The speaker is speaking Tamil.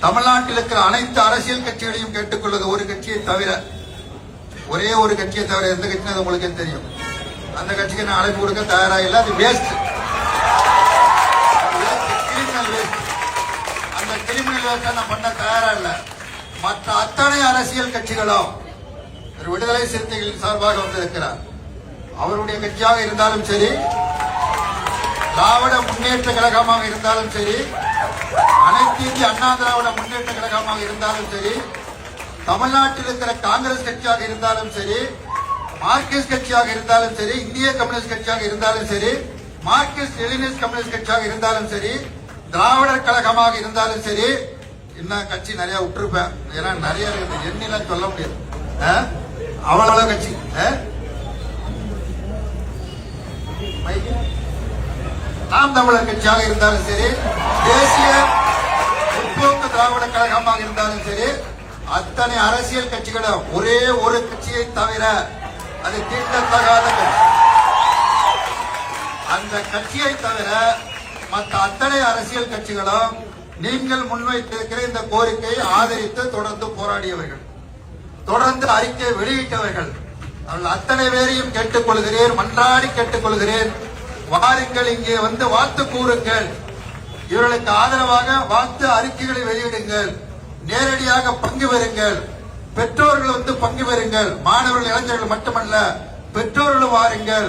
தமிழ்நாட்டில் இருக்கிற அனைத்து அரசியல் கட்சிகளையும் கேட்டுக்கொள்வது ஒரு கட்சியை தவிர, ஒரே ஒரு கட்சியை தவிர எந்த கட்சியும் உங்களுக்கு தெரியும். அந்த கட்சிக்கு நான் அழைப்பு கொடுக்க தயாரா இல்லை. அது வேஸ்ட், கிரிமினல் வேஸ்ட். அந்த கிரிமினல் வேஸ்ட் நான் பண்ண தயாரா இல்லை. மற்ற அத்தனை அரசியல் கட்சிகளும் விடுதலை சிறுத்தைகளின் சார்பாக வந்திருக்கிறார். அவருடைய கட்சியாக இருந்தாலும் சரி, திராவிட முன்னேற்ற கழகமாக இருந்தாலும் சரி, அனைத்து இந்திய அண்ணா திராவிட முன்னேற்ற கழகமாக இருந்தாலும் சரி, தமிழ்நாட்டில் இருக்கிற காங்கிரஸ் கட்சியாக இருந்தாலும் சரி, மார்க்சிஸ்ட் கட்சியாக இருந்தாலும் சரி, இந்திய கம்யூனிஸ்ட் கட்சியாக இருந்தாலும் சரி, மார்க்சிஸ்ட் லெனினிஸ்ட் கம்யூனிஸ்ட் கட்சியாக இருந்தாலும் சரி, திராவிடர் கழகமாக இருந்தாலும் சரி, இன்னும் கட்சி நிறைய விட்டுருப்பேன். ஏன்னா நிறைய இருக்குது, எண்ணிலாம் சொல்ல முடியாது. அவ்வளவு கட்சி நாம் தமிழர் கட்சியாக இருந்தாலும் சரி, தேசிய முற்போக்கு திராவிட கழகமாக இருந்தாலும் சரி, அத்தனை அரசியல் கட்சிகளும் ஒரே ஒரு கட்சியை தவிர அது தீண்டத்தகாத கட்சி. அந்த கட்சியை தவிர மற்ற அத்தனை அரசியல் கட்சிகளும் நீங்கள் முன்வைத்திருக்கிற இந்த கோரிக்கையை ஆதரித்து தொடர்ந்து போராடியவர்கள், தொடர்ந்து அறிக்கை வெளியிட்டவர்கள். அவர்கள் அத்தனை பேரையும் கேட்டுக்கொள்கிறேன், மன்றாடி கேட்டுக்கொள்கிறேன். வாருங்கள், இங்கே வந்து வாழ்த்து கூறுங்கள். இவர்களுக்கு ஆதரவாக வாழ்த்து அறிக்கைகளை வெளியிடுங்கள். நேரடியாக பங்கு பெறுங்கள். பெற்றோர்கள் வந்து பங்கு பெறுங்கள். மாணவர்கள், இளைஞர்கள் மட்டுமல்ல, பெற்றோர்களும் வாருங்கள்.